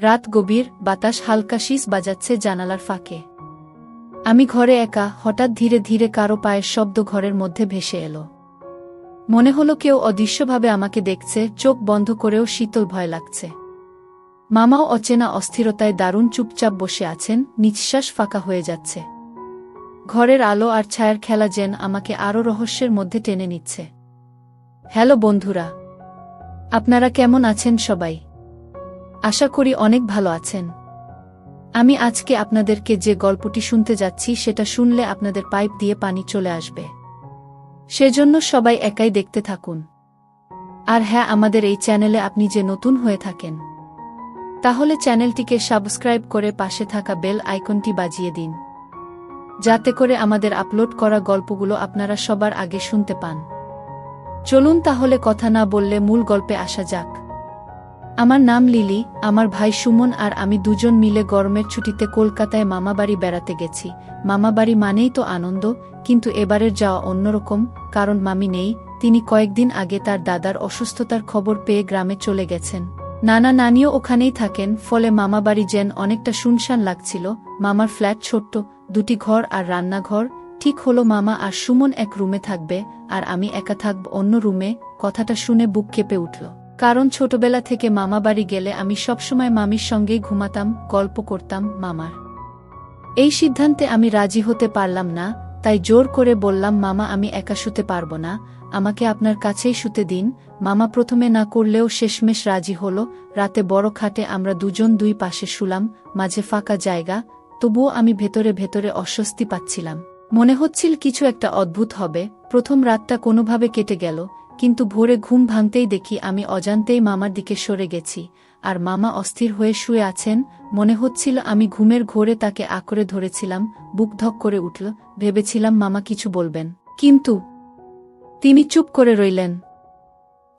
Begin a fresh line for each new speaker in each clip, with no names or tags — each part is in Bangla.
রাত গভীর, বাতাস হালকা শীষ বাজাচ্ছে জানালার ফাঁকে। আমি ঘরে একা, হঠাৎ ধীরে ধীরে কারো পায়ের শব্দ ঘরের মধ্যে ভেসে এলো। মনে হলো কেউ অদৃশ্যভাবে আমাকে দেখছে, চোখ বন্ধ করেও শীতল ভয় লাগছে। মামাও অচেনা অস্থিরতায় দারুণ চুপচাপ বসে আছেন, নিঃশ্বাস ফাঁকা হয়ে যাচ্ছে। ঘরের আলো আর ছায়ার খেলা যেন আমাকে আরও রহস্যের মধ্যে টেনে নিচ্ছে। হ্যালো বন্ধুরা, আপনারা কেমন আছেন সবাই? আশা করি অনেক ভালো আছেন। আমি আজকে আপনাদেরকে যে গল্পটি শুনতে যাচ্ছি সেটা শুনলে আপনাদের পাইপ দিয়ে পানি চলে আসবে। সেজন্য সবাই একাই দেখতে থাকুন। আর হ্যাঁ, আমাদের এই চ্যানেলে আপনি যে নতুন হয়ে থাকেন, তাহলে চ্যানেলটিকে সাবস্ক্রাইব করে পাশে থাকা বেল আইকনটি বাজিয়ে দিন, যাতে করে আমাদের আপলোড করা গল্পগুলো আপনারা সবার আগে শুনতে পান। চলুন তাহলে কথা না বললে মূল গল্পে আসা যাক। আমার নাম লিলি, আমার ভাই সুমন আর আমি দুজন মিলে গরমের ছুটিতে কলকাতায় মামাবাড়ি বেড়াতে গেছি। মামাবাড়ি মানেই তো আনন্দ, কিন্তু এবারের যাওয়া অন্যরকম, কারণ মামি নেই। তিনি কয়েকদিন আগে তার দাদার অসুস্থতার খবর পেয়ে গ্রামে চলে গেছেন। নানা নানিও ওখানেই থাকেন, ফলে মামাবাড়ি যেন অনেকটা শুনশান লাগছিল। মামার ফ্ল্যাট ছোট্ট, 2টি ঘর আর রান্নাঘর। ঠিক হলো মামা আর সুমন এক রুমে থাকবে, আর আমি একা থাকব অন্য রুমে। কথাটা শুনে বুক কেঁপে উঠল, কারণ ছোটবেলা থেকে মামাবাড়ি গেলে আমি সবসময় মামির সঙ্গেই ঘুমাতাম, গল্প করতাম। মামার এই সিদ্ধান্তে আমি রাজি হতে পারলাম না, তাই জোর করে বললাম, মামা আমি একা শুতে পারবো না, আমাকে আপনার কাছেই শুতে দিন। মামা প্রথমে না করলেও শেষমেশ রাজি হলো। রাতে বড় খাটে আমরা দুজন দুই পাশে শুলাম, মাঝে ফাঁকা জায়গা। তবুও আমি ভেতরে ভেতরে অস্বস্তি পাচ্ছিলাম। মনে হচ্ছিল কিছু একটা অদ্ভুত হবে। প্রথম রাতটা কোনোভাবে কেটে গেল, কিন্তু ভোরে ঘুম ভাঙতেই দেখি আমি অজান্তেই মামার দিকে সরে গেছি, আর মামা অস্থির হয়ে শুয়ে আছেন। মনে হচ্ছিল আমি ঘুমের ঘোরে তাকে আঁকড়ে ধরেছিলাম। বুক ধক করে উঠল, ভেবেছিলাম মামা কিছু বলবেন, কিন্তু তিনি চুপ করে রইলেন।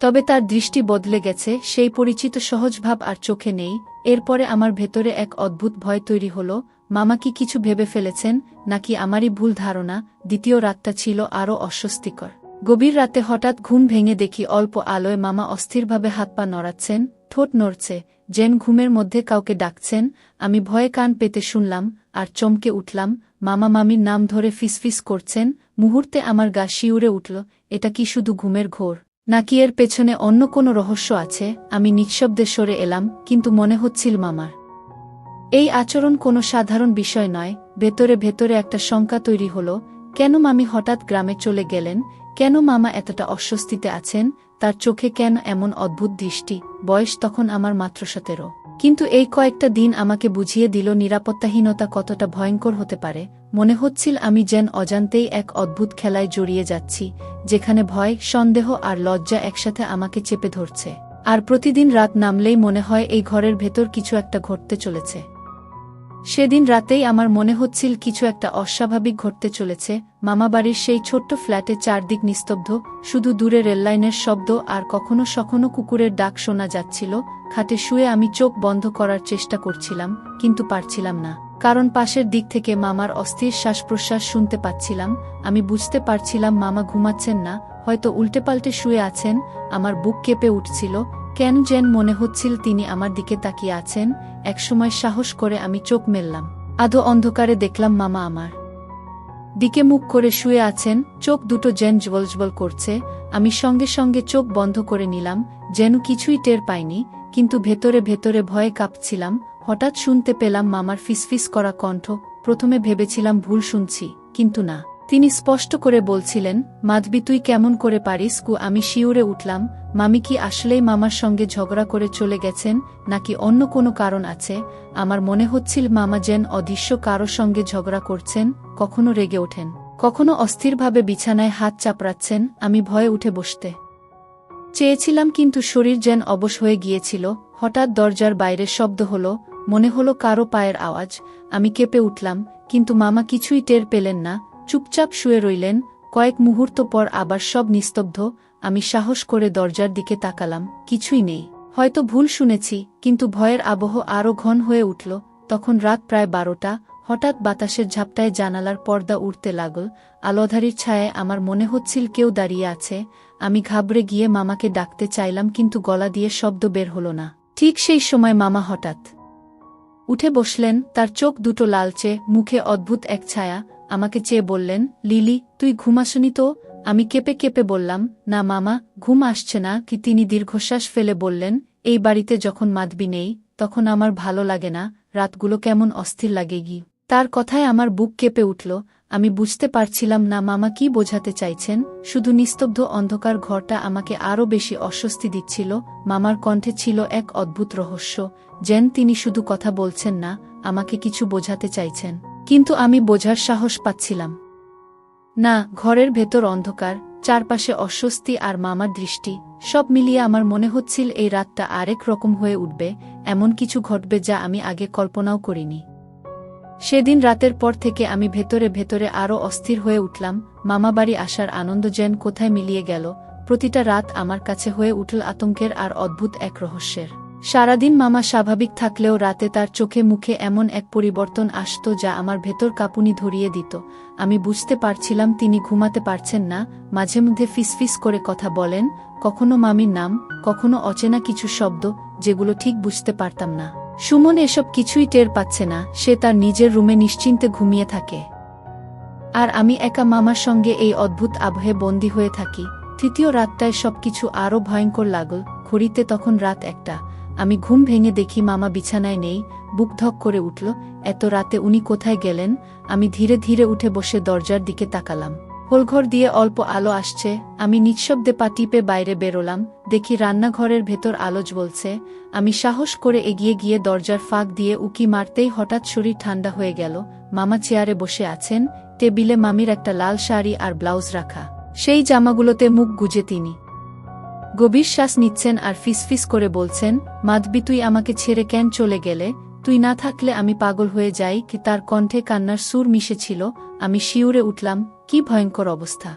তবে তার দৃষ্টি বদলে গেছে, সেই পরিচিত সহজ ভাব আর চোখে নেই। এরপরে আমার ভেতরে এক অদ্ভুত ভয় তৈরি হলো। মামা কি কিছু ভেবে ফেলেছেন, নাকি আমারই ভুল ধারণা? দ্বিতীয় রাতটা ছিল আরও অস্বস্তিকর। গভীর রাতে হঠাৎ ঘুম ভেঙে দেখি অল্প আলোয় মামা অস্থিরভাবে হাত পা নড়াচ্ছেন, ঠোঁট নড়ছে, যেন ঘুমের মধ্যে কাউকে ডাকছেন। আমি ভয়ে কান পেতে শুনলাম, আর চমকে উঠলাম। মামা মামির নাম ধরে ফিসফিস করছেন। মুহূর্তে আমার গা শিউরে উঠল। এটা কি শুধু ঘুমের ঘোর, নাকি এর পেছনে অন্য কোনো রহস্য আছে? আমি নিঃশব্দে সরে এলাম, কিন্তু মনে হচ্ছিল মামার এই আচরণ কোনো সাধারণ বিষয় নয়। ভেতরে ভেতরে একটা শঙ্কা তৈরি হলো। কেন মামি হঠাৎ গ্রামে চলে গেলেন? কেন মামা এতটা অস্বস্তিতে আছেন? তার চোখে কেন এমন অদ্ভুত দৃষ্টি? বয়স তখন আমার মাত্র 17, কিন্তু এই কয়েকটা দিন আমাকে বুঝিয়ে দিল নিরাপত্তাহীনতা কতটা ভয়ঙ্কর হতে পারে। মনে হচ্ছিল আমি যেন অজান্তেই এক অদ্ভুত খেলায় জড়িয়ে যাচ্ছি, যেখানে ভয়, সন্দেহ আর লজ্জা একসাথে আমাকে চেপে ধরছে। আর প্রতিদিন রাত নামলেই মনে হয় এই ঘরের ভেতর কিছু একটা ঘটতে চলেছে। সেদিন রাতেই আমার মনে হচ্ছিল কিছু একটা অস্বাভাবিক ঘটতে চলেছে। মামাবাড়ির সেই ছোট্ট ফ্ল্যাটে চারদিক নিস্তব্ধ, শুধু দূরে রেললাইনের শব্দ আর কখনো সখনো কুকুরের ডাক শোনা যাচ্ছিল। খাটে শুয়ে আমি চোখ বন্ধ করার চেষ্টা করছিলাম, কিন্তু পারছিলাম না, কারণ পাশের দিক থেকে মামার অস্থির শ্বাস প্রশ্বাস শুনতে পাচ্ছিলাম। আমি বুঝতে পারছিলাম মামা ঘুমাচ্ছেন না, হয়তো উল্টেপাল্টে শুয়ে আছেন। আমার বুক কেঁপে উঠছিল, কেন যেন মনে হচ্ছিল তিনি আমার দিকে তাকিয়ে আছেন। একসময় সাহস করে আমি চোখ মেললাম। আধো অন্ধকারে দেখলাম মামা আমার দিকে মুখ করে শুয়ে আছেন, চোখ দুটো যেন জ্বলজ্বল করছে। আমি সঙ্গে সঙ্গে চোখ বন্ধ করে নিলাম, যেন কিছুই টের পাইনি, কিন্তু ভেতরে ভেতরে ভয়ে কাঁপছিলাম। হঠাৎ শুনতে পেলাম মামার ফিসফিস করা কণ্ঠ। প্রথমে ভেবেছিলাম ভুল শুনছি, কিন্তু না, তিনি স্পষ্ট করে বলছিলেন, মাধবী তুই কেমন করে পারিস? আমি শিউরে উঠলাম। মামি কি আসলেই মামার সঙ্গে ঝগড়া করে চলে গেছেন, নাকি অন্য কোনো কারণ আছে? আমার মনে হচ্ছিল মামা যেন অদৃশ্য কারো সঙ্গে ঝগড়া করছেন, কখনো রেগে ওঠেন, কখনো অস্থিরভাবে বিছানায় হাত চাপড়াচ্ছেন। আমি ভয়ে উঠে বসতে চেয়েছিলাম, কিন্তু শরীর যেন অবশ হয়ে গিয়েছিল। হঠাৎ দরজার বাইরে শব্দ হলো, মনে হলো কারো পায়ের আওয়াজ। আমি কেঁপে উঠলাম, কিন্তু মামা কিছুই টের পেলেন না, চুপচাপ শুয়ে রইলেন। কয়েক মুহূর্ত পর আবার সব নিস্তব্ধ। আমি সাহস করে দরজার দিকে তাকালাম, কিছুই নেই। হয়তো ভুল শুনেছি, কিন্তু ভয়ের আবহ আরও ঘন হয়ে উঠল। তখন রাত প্রায় 12টা। হঠাৎ বাতাসের ঝাপটায় জানালার পর্দা উড়তে লাগল। আলোধারীর ছায়ায় আমার মনে হচ্ছিল কেউ দাঁড়িয়ে আছে। আমি ঘাবড়ে গিয়ে মামাকে ডাকতে চাইলাম, কিন্তু গলা দিয়ে শব্দ বের হলো না। ঠিক সেই সময় মামা হঠাৎ উঠে বসলেন, তার চোখ দুটো লালচে, মুখে অদ্ভুত এক ছায়া। আমাকে চেয়ে বললেন, লিলি, তুই ঘুমাসনি তো? আমি কেঁপে কেঁপে বললাম, না মামা, ঘুম আসছে না। কি তিনি দীর্ঘশ্বাস ফেলে বললেন, এই বাড়িতে যখন মাধবী নেই তখন আমার ভালো লাগে না, রাতগুলো কেমন অস্থির লাগে গি। তার কথায় আমার বুক কেঁপে উঠল। আমি বুঝতে পারছিলাম না মামা কি বোঝাতে চাইছেন। শুধু নিস্তব্ধ অন্ধকার ঘরটা আমাকে আরও বেশি অস্বস্তি দিচ্ছিল। মামার কণ্ঠে ছিল এক অদ্ভুত রহস্য, যেন তিনি শুধু কথা বলছেন না, আমাকে কিছু বোঝাতে চাইছেন, কিন্তু আমি বোঝার সাহস পাচ্ছিলাম না। ঘরের ভেতর অন্ধকার, চারপাশে অস্বস্তি আর মামার দৃষ্টি, সব মিলিয়ে আমার মনে হচ্ছিল এই রাতটা আরেক রকম হয়ে উঠবে, এমন কিছু ঘটবে যা আমি আগে কল্পনাও করিনি। সেদিন রাতের পর থেকে আমি ভেতরে ভেতরে আরও অস্থির হয়ে উঠলাম। মামাবাড়ি আসার আনন্দ যেন কোথায় মিলিয়ে গেল। প্রতিটা রাত আমার কাছে হয়ে উঠল আতঙ্কের আর অদ্ভুত এক রহস্যের। সারাদিন মামা স্বাভাবিক থাকলেও রাতে তার চোখে মুখে এমন এক পরিবর্তন আসত যা আমার ভেতর কাঁপুনি ধরিয়ে দিত। আমি বুঝতে পারছিলাম তিনি ঘুমাতে পারছেন না। মাঝে মধ্যে ফিসফিস করে কথা বলেন, কখনো মামির নাম, কখনো অচেনা কিছু শব্দ, যেগুলো ঠিক বুঝতে পারতাম না। সুমন এসব কিছুই টের পাচ্ছে না, সে তার নিজের রুমে নিশ্চিন্তে ঘুমিয়ে থাকে। আর আমি একা মামার সঙ্গে এই অদ্ভুত আবহে বন্দী হয়ে থাকি। তৃতীয় রাতটায় সবকিছু আরও ভয়ঙ্কর লাগল। ঘড়িতে তখন রাত 1টা। আমি ঘুম ভেঙে দেখি মামা বিছানায় নেই। বুক ধক করে উঠল, এত রাতে উনি কোথায় গেলেন? আমি ধীরে ধীরে উঠে বসে দরজার দিকে তাকালাম। হোলঘর দিয়ে অল্প আলো আসছে। আমি নিঃশব্দে পা টিপে বাইরে বেরোলাম। দেখি রান্নাঘরের ভেতর আলো জ্বলছে। আমি সাহস করে এগিয়ে গিয়ে দরজার ফাঁক দিয়ে উকি মারতেই হঠাৎ শরীর ঠান্ডা হয়ে গেল। মামা চেয়ারে বসে আছেন, টেবিলে মামির একটা লাল শাড়ি আর ব্লাউজ রাখা, সেই জামাগুলোতে মুখ গুজে তিনি গভীর শ্বাস নিচ্ছেন আর ফিসফিস করে বলছেন, মাধবী, তুই আমাকে ছেড়ে কেন চলে গেলে? তুই না থাকলে আমি পাগল হয়ে যাই। কি তার কণ্ঠে কান্নার সুর মিশেছিল। আমি শিউরে উঠলাম, কি ভয়ঙ্কর অবস্থা।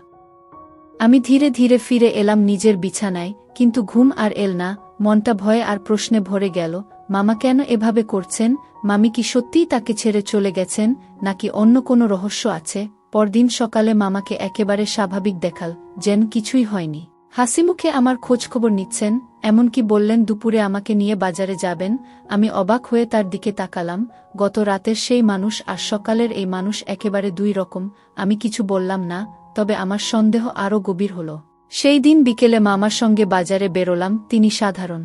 আমি ধীরে ধীরে ফিরে এলাম নিজের বিছানায়, কিন্তু ঘুম আর এল না। মনটা ভয়ে আর প্রশ্নে ভরে গেল। মামা কেন এভাবে করছেন? মামি কি সত্যিই তাকে ছেড়ে চলে গেছেন, নাকি অন্য কোনো রহস্য আছে? পরদিন সকালে মামাকে একেবারে স্বাভাবিক দেখাল, যেন কিছুই হয়নি। হাসিমুখে আমার খোঁজখবর নিচ্ছেন, এমনকি বললেন দুপুরে আমাকে নিয়ে বাজারে যাবেন। আমি অবাক হয়ে তার দিকে তাকালাম। গত রাতের সেই মানুষ আর সকালের এই মানুষ একেবারে দুই রকম। আমি কিছু বললাম না, তবে আমার সন্দেহ আরও গভীর হল। সেই দিন বিকেলে মামার সঙ্গে বাজারে বেরোলাম। তিনি সাধারণ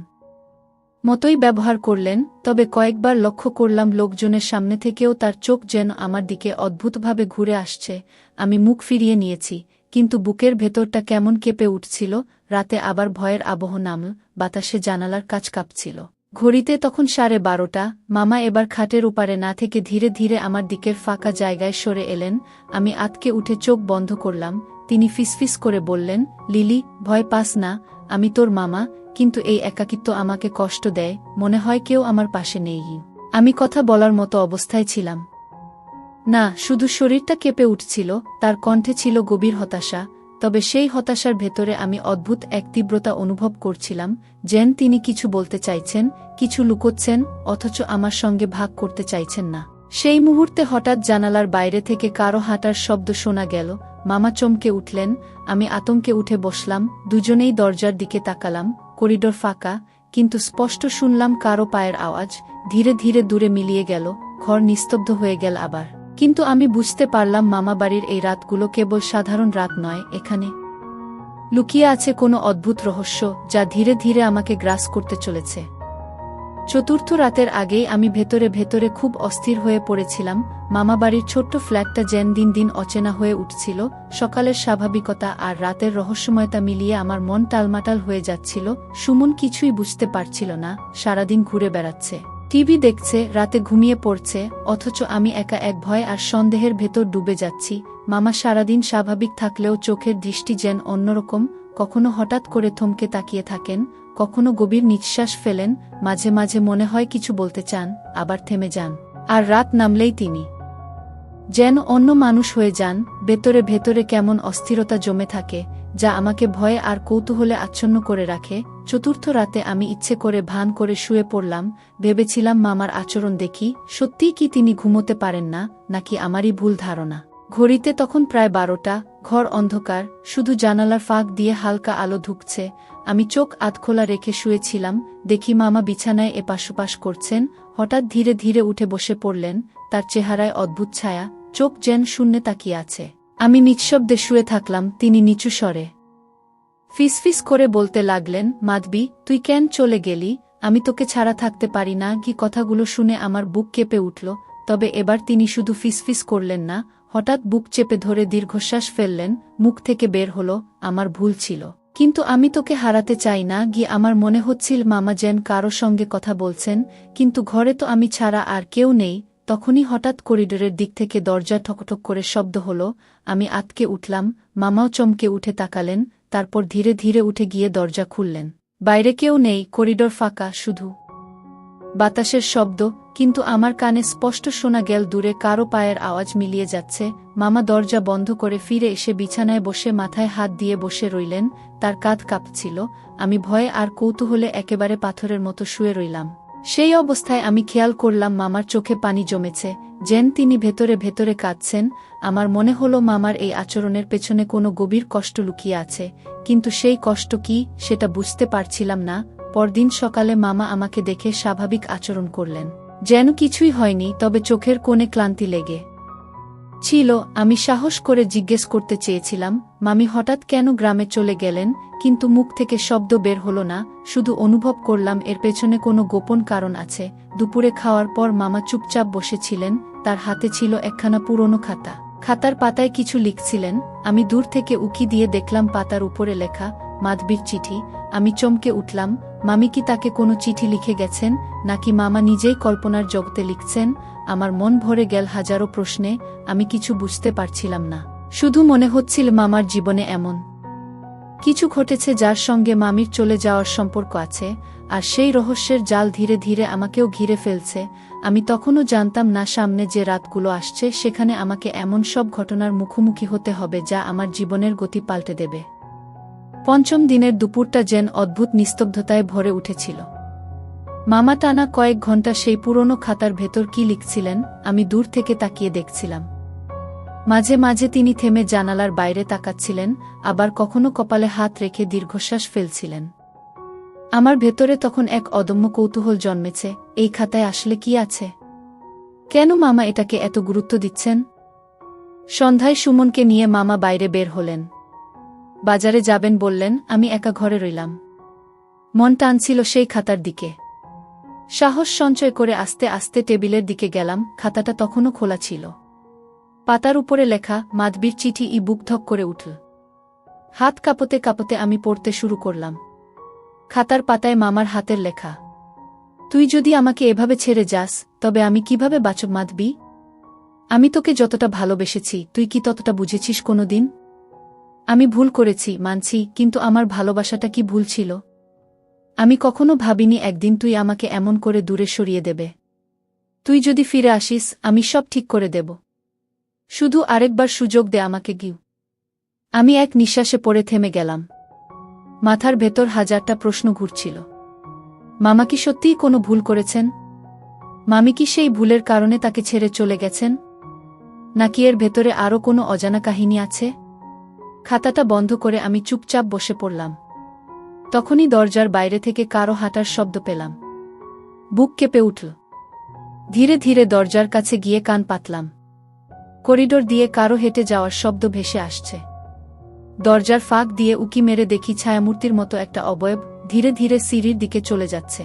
মতোই ব্যবহার করলেন, তবে কয়েকবার লক্ষ্য করলাম লোকজনের সামনে থেকেও তার চোখ যেন আমার দিকে অদ্ভুতভাবে ঘুরে আসছে। আমি মুখ ফিরিয়ে নিয়েছি, কিন্তু বুকের ভেতরটা কেমন কেঁপে উঠছিল। রাতে আবার ভয়ের আবহ নামল, বাতাসে জানালার কাছ কাঁপছিল। ঘড়িতে তখন 12:30। মামা এবার খাটের উপারে না থেকে ধীরে ধীরে আমার দিকের ফাঁকা জায়গায় সরে এলেন। আমি আতকে উঠে চোখ বন্ধ করলাম। তিনি ফিসফিস করে বললেন, লিলি, ভয় পাস না, আমি তোর মামা। কিন্তু এই একাকিত্ব আমাকে কষ্ট দেয়, মনে হয় কেউ আমার পাশে নেই। আমি কথা বলার মতো অবস্থায় ছিলাম না, শুধু শরীরটা কেঁপে উঠছিল। তার কণ্ঠে ছিল গভীর হতাশা, তবে সেই হতাশার ভেতরে আমি অদ্ভুত এক তীব্রতা অনুভব করছিলাম, যেন তিনি কিছু বলতে চাইছেন, কিছু লুকোচ্ছেন, অথচ আমার সঙ্গে ভাগ করতে চাইছেন না। সেই মুহূর্তে হঠাৎ জানালার বাইরে থেকে কারো হাঁটার শব্দ শোনা গেল। মামা চমকে উঠলেন। আমি আতঙ্কে উঠে বসলাম। দুজনেই দরজার দিকে তাকালাম। করিডোর ফাঁকা, কিন্তু স্পষ্ট শুনলাম কারো পায়ের আওয়াজ। ধীরে ধীরে দূরে মিলিয়ে গেল। ঘর নিস্তব্ধ হয়ে গেল আবার। কিন্তু আমি বুঝতে পারলাম মামা বাড়ির এই রাতগুলো কেবল সাধারণ রাত নয়, এখানে লুকিয়ে আছে কোনো অদ্ভুত রহস্য, যা ধীরে ধীরে আমাকে গ্রাস করতে চলেছে। চতুর্থ রাতের আগেই আমি ভেতরে ভেতরে খুব অস্থির হয়ে পড়েছিলাম। মামাবাড়ির ছোট্ট ফ্ল্যাটটা যেন দিন দিন অচেনা হয়ে উঠছিল। সকালের স্বাভাবিকতা আর রাতের রহস্যময়তা মিলিয়ে আমার মন টালমাটাল হয়ে যাচ্ছিল। সুমন কিছুই বুঝতে পারছিল না, সারাদিন ঘুরে বেড়াচ্ছে, টিভি দেখছে, রাতে ঘুমিয়ে পড়ছে, অথচ আমি একা এক ভয় আর সন্দেহের ভেতর ডুবে যাচ্ছি। মামা সারাদিন স্বাভাবিক থাকলেও চোখের দৃষ্টি যেন অন্যরকম। কখনো হঠাৎ করে থমকে তাকিয়ে থাকেন, কখনো গভীর নিঃশ্বাস ফেলেন। মাঝে মাঝে মনে হয় কিছু বলতে চান, আবার থেমে যান। আর রাত নামলেই তিনি যেন অন্য মানুষ হয়ে যান। ভেতরে ভেতরে কেমন অস্থিরতা জমে থাকে, যা আমাকে ভয়ে আর কৌতূহলে আচ্ছন্ন করে রাখে। চতুর্থ রাতে আমি ইচ্ছে করে ভান করে শুয়ে পড়লাম। ভেবেছিলাম মামার আচরণ দেখি, সত্যিই কি তিনি ঘুমোতে পারেন না, নাকি আমারই ভুল ধারণা। ঘড়িতে তখন প্রায় 12টা, ঘর অন্ধকার, শুধু জানালার ফাঁক দিয়ে হালকা আলো ঢুকছে। আমি চোখ আধখোলা রেখে শুয়েছিলাম, দেখি মামা বিছানায় এপাশ-ওপাশ করছেন। হঠাৎ ধীরে ধীরে উঠে বসে পড়লেন, তার চেহারায় অদ্ভুত ছায়া, চোখ যেন শূন্যে তাকিয়ে আছে। আমি নিঃশব্দে শুয়ে থাকলাম, তিনি নিচু স্বরে ফিসফিস করে বলতে লাগলেন, মাধবী, তুই কেন চলে গেলি? আমি তোকে ছাড়া থাকতে পারি না। কি কথাগুলো শুনে আমার বুক কেঁপে উঠল। তবে এবার তিনি শুধু ফিসফিস করলেন না, হঠাৎ বুক চেপে ধরে দীর্ঘশ্বাস ফেললেন। মুখ থেকে বের হলো, আমার ভুল ছিল, কিন্তু আমি তোকে হারাতে চাই না। আমার মনে হচ্ছিল মামা যেন কারো সঙ্গে কথা বলছেন, কিন্তু ঘরে তো আমি ছাড়া আর কেউ নেই। তখনই হঠাৎ করিডোরের দিক থেকে দরজা ঠকঠক করে শব্দ হলো। আমি আতকে উঠলাম, মামাও চমকে উঠে তাকালেন, তারপর ধীরে ধীরে উঠে গিয়ে দরজা খুললেন। বাইরে কেউ নেই, করিডোর ফাঁকা, শুধু বাতাসের শব্দ। কিন্তু আমার কানে স্পষ্ট শোনা গেল দূরে কারো পায়ের আওয়াজ মিলিয়ে যাচ্ছে। মামা দরজা বন্ধ করে ফিরে এসে বিছানায় বসে মাথায় হাত দিয়ে বসে রইলেন, তার কাঁধ কাঁপছিল। আমি ভয়ে আর কৌতূহলে একেবারে পাথরের মতো শুয়ে রইলাম। সেই অবস্থায় আমি খেয়াল করলাম মামার চোখে পানি জমেছে, যেন তিনি ভেতরে ভেতরে কাঁদছেন। আমার মনে হলো মামার এই আচরণের পেছনে কোনো গভীর কষ্ট লুকিয়ে আছে, কিন্তু সেই কষ্ট কি সেটা বুঝতে পারছিলাম না। পরদিন সকালে মামা আমাকে দেখে স্বাভাবিক আচরণ করলেন, যেন কিছুই হয়নি, তবে চোখের কোণে ক্লান্তি লেগে ছিল। আমি সাহস করে জিজ্ঞেস করতে চেয়েছিলাম, মামি হঠাৎ কেন গ্রামে চলে গেলেন? কিন্তু মুখ থেকে শব্দ বের হলো না, শুধু অনুভব করলাম এর পেছনে কোনো গোপন কারণ আছে। দুপুরে খাওয়ার পর মামা চুপচাপ বসেছিলেন, তার হাতে ছিল একখানা পুরনো খাতা। খাতার পাতায় কিছু লিখছিলেন। আমি দূর থেকে উকি দিয়ে দেখলাম পাতার উপরে লেখা, মাধবীর চিঠি। আমি চমকে উঠলাম, মামি কি তাকে কোনো চিঠি লিখে গেছেন, নাকি মামা নিজেই কল্পনার জগতে লিখছেন? আমার মন ভরে গেল হাজারো প্রশ্নে। আমি কিছু বুঝতে পারছিলাম না, শুধু মনে হচ্ছিল মামার জীবনে এমন কিছু ঘটেছে যার সঙ্গে মামির চলে যাওয়ার সম্পর্ক আছে, আর সেই রহস্যের জাল ধীরে ধীরে আমাকেও ঘিরে ফেলছে। আমি তখনও জানতাম না সামনে যে রাতগুলো আসছে সেখানে আমাকে এমন সব ঘটনার মুখোমুখি হতে হবে যা আমার জীবনের গতি পাল্টে দেবে। পঞ্চম দিনের দুপুরটা যেন অদ্ভুত নিস্তব্ধতায় ভরে উঠেছিল। মামা টানা কয়েক ঘণ্টা সেই পুরনো খাতার ভেতর কি লিখছিলেন আমি দূর থেকে তাকিয়ে দেখছিলাম। মাঝে মাঝে তিনি থেমে জানালার বাইরে তাকাচ্ছিলেন, আবার কখনো কপালে হাত রেখে দীর্ঘশ্বাস ফেলছিলেন। আমার ভেতরে তখন এক অদম্য কৌতূহল জন্মেছে, এই খাতায় আসলে কি আছে? কেন মামা এটাকে এত গুরুত্ব দিচ্ছেন? সন্ধ্যায় সুমনকে নিয়ে মামা বাইরে বের হলেন। বাজারে যাবেন বললেন। আমি একা ঘরে রইলাম, মন টানছিল সেই খাতার দিকে। সাহস সঞ্চয় করে আস্তে আস্তে টেবিলের দিকে গেলাম। খাতাটা তখনও খোলা ছিল। পাতার উপরে লেখা, মাধবীর চিঠি। বুক ধক করে উঠল। হাত কাঁপতে কাঁপতে আমি পড়তে শুরু করলাম। খাতার পাতায় মামার হাতের লেখা, তুই যদি আমাকে এভাবে ছেড়ে যাস তবে আমি কিভাবে বাঁচব মাধবী? আমি তোকে যতটা ভালোবেসেছি তুই কি ততটা বুঝেছিস কোনোদিন? আমি ভুল করেছি, মানছি, কিন্তু আমার ভালোবাসাটা কি ভুল ছিল? আমি কখনো ভাবিনি একদিন তুই আমাকে এমন করে দূরে সরিয়ে দেবে। তুই যদি ফিরে আসিস আমি সব ঠিক করে দেব। শুধু আরেকবার সুযোগ দে আমাকে গিয়ে। আমি এক নিঃশ্বাসে পড়ে থেমে গেলাম। মাথার ভেতর হাজারটা প্রশ্ন ঘুরছিল। মামা কি সত্যিই কোনো ভুল করেছেন? মামি কি সেই ভুলের কারণে তাকে ছেড়ে চলে গেছেন, নাকি এর ভেতরে আরও কোনো অজানা কাহিনী আছে? খাতাটা বন্ধ করে আমি চুপচাপ বসে পড়লাম। তখনই দরজার বাইরে থেকে কারো হাঁটার শব্দ পেলাম। বুক কেঁপে উঠল। ধীরে ধীরে দরজার কাছে গিয়ে কান পাতলাম। করিডোর দিয়ে কারো হেঁটে যাওয়ার শব্দ ভেসে আসছে। দরজার ফাঁক দিয়ে উকি মেরে দেখি ছায়ামূর্তির মতো একটা অবয়ব ধীরে ধীরে সিঁড়ির দিকে চলে যাচ্ছে।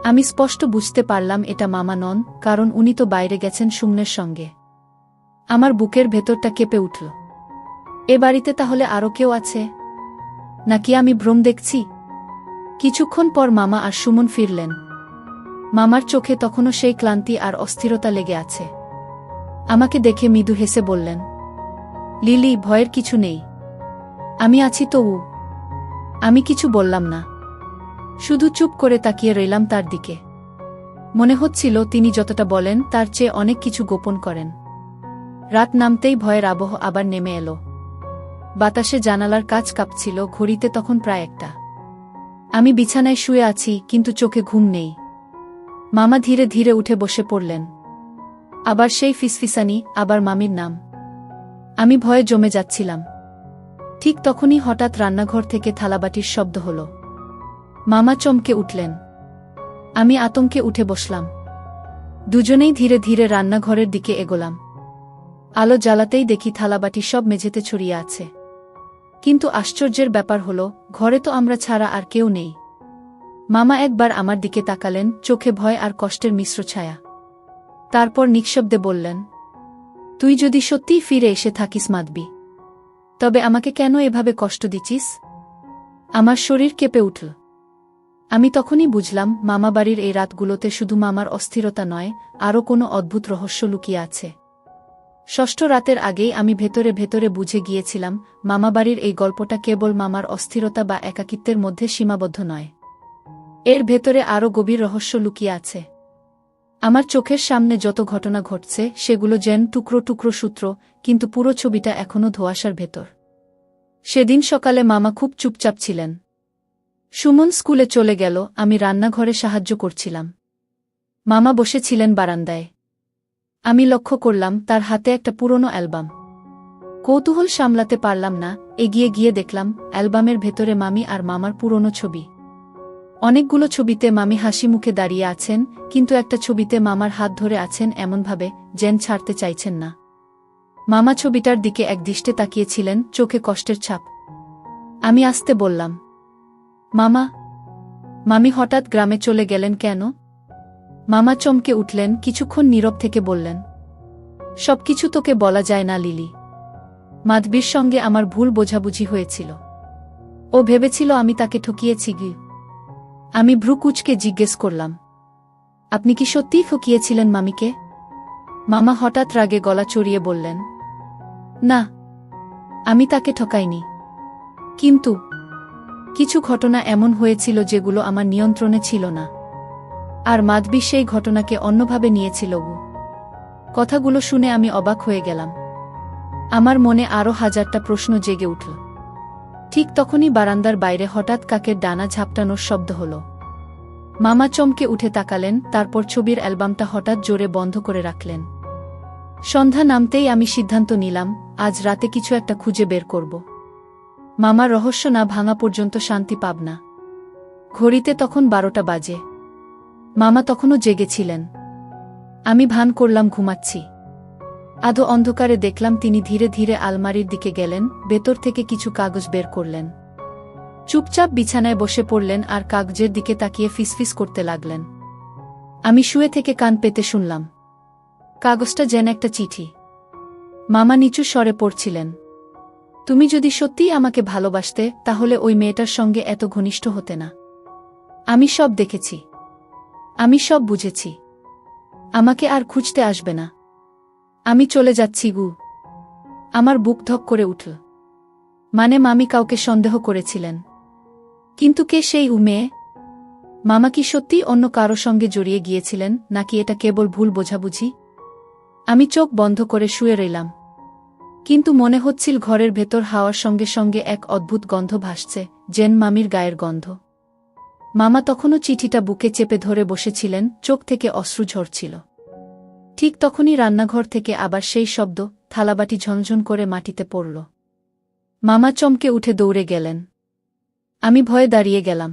আমি স্পষ্ট বুঝতে পারলাম এটা মামা নন, কারণ উনি তো বাইরে গেছেন সুমনের সঙ্গে। আমার বুকের ভেতরটা কেঁপে উঠল। এ বাড়িতে তাহলে আরও কেউ আছে, নাকি আমি ভ্রম দেখছি? কিছুক্ষণ পর মামা আর সুমন ফিরলেন। মামার চোখে তখনও সেই ক্লান্তি আর অস্থিরতা লেগে আছে। আমাকে দেখে মৃদু হেসে বললেন, লিলি, ভয়ের কিছু নেই, আমি আছি তো। আমি কিছু বললাম না, শুধু চুপ করে তাকিয়ে রইলাম তার দিকে। মনে হচ্ছিল তিনি যতটা বলেন তার চেয়ে অনেক কিছু গোপন করেন। রাত নামতেই ভয়ের আবহ আবার নেমে এলো। বাতাসে জানালার কাচ কাঁপছিল। ঘড়িতে তখন প্রায় 1টা। আমি বিছানায় শুয়ে আছি, কিন্তু চোখে ঘুম নেই। মামা ধীরে ধীরে উঠে বসে পড়লেন। আবার সেই ফিসফিসানি, আবার মামির নাম। আমি ভয়ে জমে যাচ্ছিলাম। ঠিক তখনই হঠাৎ রান্নাঘর থেকে থালাবাটির শব্দ হল। মামা চমকে উঠলেন। আমি আতঙ্কে উঠে বসলাম। দুজনেই ধীরে ধীরে রান্নাঘরের দিকে এগোলাম। আলো জ্বালাতেই দেখি থালাবাটি সব মেঝেতে ছড়িয়ে আছে। কিন্তু আশ্চর্যের ব্যাপার হল, ঘরে তো আমরা ছাড়া আর কেউ নেই। মামা একবার আমার দিকে তাকালেন, চোখে ভয় আর কষ্টের মিশ্র ছায়া। তারপর নিঃশব্দে বললেন, তুই যদি সত্যিই ফিরে এসে থাকিস মাধবী, তবে আমাকে কেন এভাবে কষ্ট দিচ্ছিস? আমার শরীর কেঁপে উঠল। আমি তখনই বুঝলাম, মামাবাড়ির এই রাতগুলোতে শুধু মামার অস্থিরতা নয়, আরও কোনো অদ্ভুত রহস্য লুকিয়ে আছে। ষষ্ঠ রাতের আগেই আমি ভেতরে ভেতরে বুঝে গিয়েছিলাম, মামাবাড়ির এই গল্পটা কেবল মামার অস্থিরতা বা একাকিত্বের মধ্যে সীমাবদ্ধ নয়। এর ভেতরে আরও গভীর রহস্য লুকিয়ে আছে। আমার চোখের সামনে যত ঘটনা ঘটছে সেগুলো যেন টুকরো টুকরো সূত্র, কিন্তু পুরো ছবিটা এখনও ধোঁয়াশার ভেতর। সেদিন সকালে মামা খুব চুপচাপ ছিলেন। সুমন স্কুলে চলে গেল, আমি রান্নাঘরে সাহায্য করছিলাম। মামা বসেছিলেন বারান্দায়। আমি লক্ষ্য করলাম তার হাতে একটা পুরনো অ্যালবাম। কৌতূহল সামলাতে পারলাম না, এগিয়ে গিয়ে দেখলাম অ্যালবামের ভেতরে মামি আর মামার পুরনো ছবি। অনেকগুলো ছবিতে মামি হাসি মুখে দাঁড়িয়ে আছেন, কিন্তু একটা ছবিতে মামার হাত ধরে আছেন এমনভাবে যেন ছাড়তে চাইছেন না। মামা ছবিটার দিকে একদৃষ্টে তাকিয়েছিলেন, চোখে কষ্টের ছাপ। আমি আস্তে বললাম, মামা, মামি হঠাৎ গ্রামে চলে গেলেন কেন? মামা চমকে উঠলেন, কিছুক্ষণ নীরব থেকে বললেন, সবকিছু তোকে বলা যায় না লিলি। মাধবীর সঙ্গে আমার ভুল বোঝাবুঝি হয়েছিল। ও ভেবেছিল আমি তাকে ঠকিয়েছি গি। আমি ভ্রু কুঁচকে জিজ্ঞেস করলাম, আপনি কি সত্যিই ঠকিয়েছিলেন মামিকে? মামা হঠাৎ রাগে গলা চড়িয়ে বললেন, না, আমি তাকে ঠকাইনি। কিন্তু কিছু ঘটনা এমন হয়েছিল যেগুলো আমার নিয়ন্ত্রণে ছিল না। আর মাধবী সেই ঘটনাকে অন্যভাবে নিয়েছিল। কথাগুলো শুনে আমি অবাক হয়ে গেলাম। আমার মনে আরও হাজারটা প্রশ্ন জেগে উঠল। ঠিক তখনই বারান্দার বাইরে হঠাৎ কাকের ডানা ঝাপটানোর শব্দ হল। মামা চমকে উঠে তাকালেন, তারপর ছবির অ্যালবামটা হঠাৎ জোরে বন্ধ করে রাখলেন। সন্ধ্যা নামতেই আমি সিদ্ধান্ত নিলাম, আজ রাতে কিছু একটা খুঁজে বের করব। মামার রহস্য না ভাঙা পর্যন্ত শান্তি পাব না। ঘড়িতে তখন 12টা বাজে। মামা তখনও জেগেছিলেন। আমি ভান করলাম ঘুমাচ্ছি। আধো অন্ধকারে দেখলাম তিনি ধীরে ধীরে আলমারির দিকে গেলেন, ভেতর থেকে কিছু কাগজ বের করলেন। চুপচাপ বিছানায় বসে পড়লেন আর কাগজের দিকে তাকিয়ে ফিসফিস করতে লাগলেন। আমি শুয়ে থেকে কান পেতে শুনলাম। কাগজটা যেন একটা চিঠি। মামা নিচু স্বরে পড়ছিলেন, তুমি যদি সত্যিই আমাকে ভালোবাসতে তাহলে ওই মেয়েটার সঙ্গে এত ঘনিষ্ঠ হতে না। আমি সব দেখেছি। আমি সব বুঝেছি। আমাকে আর খুঁজতে আসবে না। আমি চলে যাচ্ছি গু। আমার বুক ধক করে উঠল। মানে মামি কাউকে সন্দেহ করেছিলেন। কিন্তু কে সেই মেয়ে? মামা কি সত্যিই অন্য কারো সঙ্গে জড়িয়ে গিয়েছিলেন, নাকি এটা কেবল ভুল বোঝাবুঝি? আমি চোখ বন্ধ করে শুয়ে রইলাম। কিন্তু মনে হচ্ছিল ঘরের ভেতর হাওয়ার সঙ্গে সঙ্গে এক অদ্ভুত গন্ধ ভাসছে, যেন মামির গায়ের গন্ধ। মামা তখনও চিঠিটা বুকে চেপে ধরে বসেছিলেন, চোখ থেকে অশ্রু ঝরছিল। ঠিক তখনই রান্নাঘর থেকে আবার সেই শব্দ, থালাবাটি ঝনঝন করে মাটিতে পড়ল। মামা চমকে উঠে দৌড়ে গেলেন। আমি ভয়ে দাঁড়িয়ে গেলাম।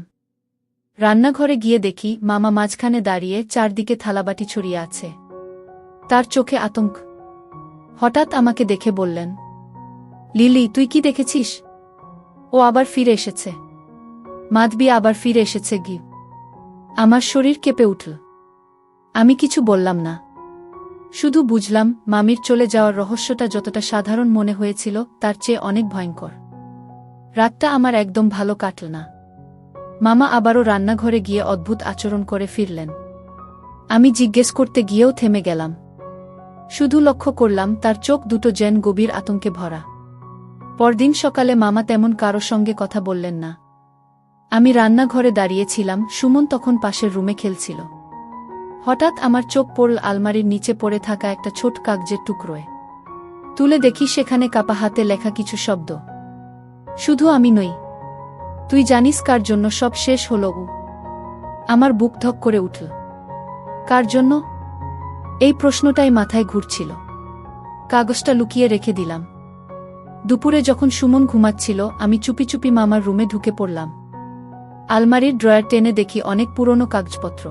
রান্নাঘরে গিয়ে দেখি মামা মাঝখানে দাঁড়িয়ে, চারদিকে থালাবাটি ছড়িয়ে আছে। তার চোখে আতঙ্ক। হঠাৎ আমাকে দেখে বললেন, লিলি, তুই কি দেখেছিস? ও আবার ফিরে এসেছে। মাধবী আবার ফিরে এসেছে গি। আমার শরীর কেঁপে উঠল। আমি কিছু বললাম না। শুধু বুঝলাম, মামির চলে যাওয়ার রহস্যটা যতটা সাধারণ মনে হয়েছিল তার চেয়ে অনেক ভয়ঙ্কর। রাতটা আমার একদম ভালো কাটল না। মামা আবারও রান্নাঘরে গিয়ে অদ্ভুত আচরণ করে ফিরলেন। আমি জিজ্ঞেস করতে গিয়েও থেমে গেলাম। শুধু লক্ষ্য করলাম তার চোখ দুটো যেন গভীর আতঙ্কে ভরা। পরদিন সকালে মামা তেমন কারো সঙ্গে কথা বললেন না। আমি রান্নাঘরে দাঁড়িয়েছিলাম, সুমন তখন পাশের রুমে খেলছিল। হঠাৎ আমার চোখ পড়ল আলমারির নিচে পড়ে থাকা একটা ছোট কাগজের টুকরোয়। তুলে দেখি সেখানে কাপা হাতে লেখা কিছু শব্দ। শুধু আমি নই, তুই জানিস কার জন্য সব শেষ হলো? আমার বুক ধক করে উঠল। কার জন্য? এই প্রশ্নটাই মাথায় ঘুরছিল। কাগজটা লুকিয়ে রেখে দিলাম। দুপুরে যখন সুমন ঘুমাচ্ছিল আমি চুপি চুপি মামার রুমে ঢুকে পড়লাম। আলমারির ড্রয়ার টেনে দেখি অনেক পুরনো কাগজপত্র।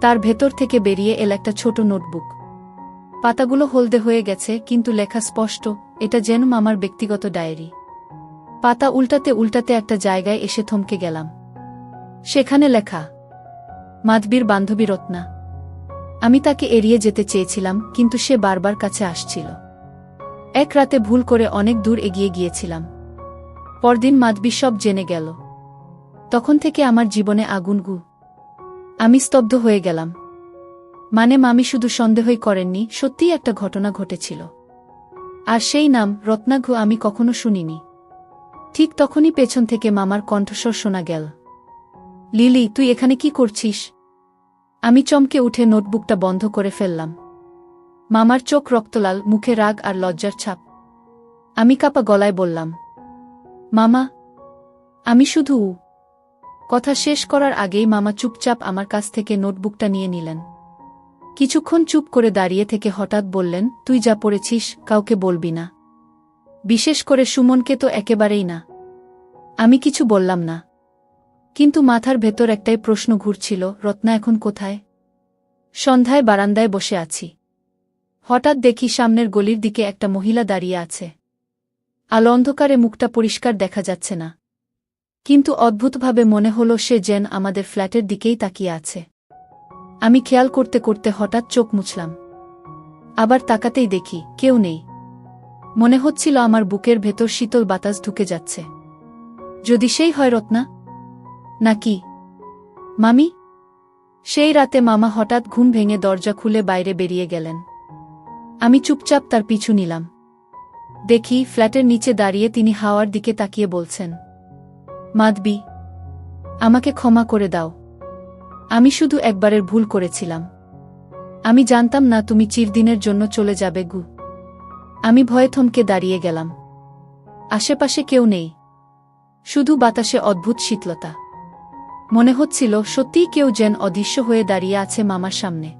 তার ভেতর থেকে বেরিয়ে এল একটা ছোট নোটবুক। পাতাগুলো হলদে হয়ে গেছে, কিন্তু লেখা স্পষ্ট, এটা যেন মামার ব্যক্তিগত ডায়েরি। পাতা উল্টাতে উল্টাতে একটা জায়গায় এসে থমকে গেলাম। সেখানে লেখা, মাধবীর বান্ধবী রত্না। আমি তাকে এড়িয়ে যেতে চেয়েছিলাম, কিন্তু সে বারবার কাছে আসছিল। এক রাতে ভুল করে অনেক দূর এগিয়ে গিয়েছিলাম। পরদিন মাধবী সব জেনে গেল। তখন থেকে আমার জীবনে আগুন গু। আমি স্তব্ধ হয়ে গেলাম। মানে মামি শুধু সন্দেহই করেননি, সত্যিই একটা ঘটনা ঘটেছিল। আর সেই নাম রত্নাঘু আমি কখনো শুনিনি। ঠিক তখনই পেছন থেকে মামার কণ্ঠস্বর শোনা গেল, লিলি, তুই এখানে কি করছিস? আমি চমকে উঠে নোটবুকটা বন্ধ করে ফেললাম। মামার চোখ রক্তলাল, মুখে রাগ আর লজ্জার ছাপ। আমি কাপা গলায় বললাম, মামা, আমি শুধু কথা শেষ করার আগেই মামা চুপচাপ আমার কাছ থেকে নোটবুকটা নিয়ে নিলেন। কিছুক্ষণ চুপ করে দাঁড়িয়ে থেকে হঠাৎ বললেন, তুই যা পড়েছিস কাউকে বলবি না, বিশেষ করে সুমনকে তো একেবারেই না। আমি কিছু বললাম না, কিন্তু মাথার ভেতর একটাই প্রশ্ন ঘুরছিল, রত্না এখন কোথায়? সন্ধ্যায় বারান্দায় বসে আছি। হঠাৎ দেখি সামনের গলির দিকে একটা মহিলা দাঁড়িয়ে আছে। আলো অন্ধকারে মুখটা পরিষ্কার দেখা যাচ্ছে না, কিন্তু অদ্ভুতভাবে মনে হলো সে যেন আমাদের ফ্ল্যাটের দিকেই তাকিয়ে আছে। আমি খেয়াল করতে করতে হঠাৎ চোখ মুছলাম। আবার তাকাতেই দেখি কেউ নেই। মনে হচ্ছিল আমার বুকের ভেতর শীতল বাতাস ঢুকে যাচ্ছে। যদি সেই হয় রত্না, নাকি মামি? সেই রাতে মামা হঠাৎ ঘুম ভেঙে দরজা খুলে বাইরে বেরিয়ে গেলেন। আমি চুপচাপ তার পিছু নিলাম। দেখি ফ্ল্যাটের নিচে দাঁড়িয়ে তিনি হাওয়ার দিকে তাকিয়ে বলছেন, মাধবী, আমাকে ক্ষমা করে দাও। আমি শুধু একবারের ভুল করেছিলাম। আমি জানতাম না তুমি চিরদিনের জন্য চলে যাবে গু। আমি ভয়ে থমকে দাঁড়িয়ে গেলাম। আশেপাশে কেউ নেই, শুধু বাতাসে অদ্ভুত শীতলতা। মনে হচ্ছিল সত্যিই কেউ যেন অদৃশ্য হয়ে দাঁড়িয়ে আছে মামার সামনে।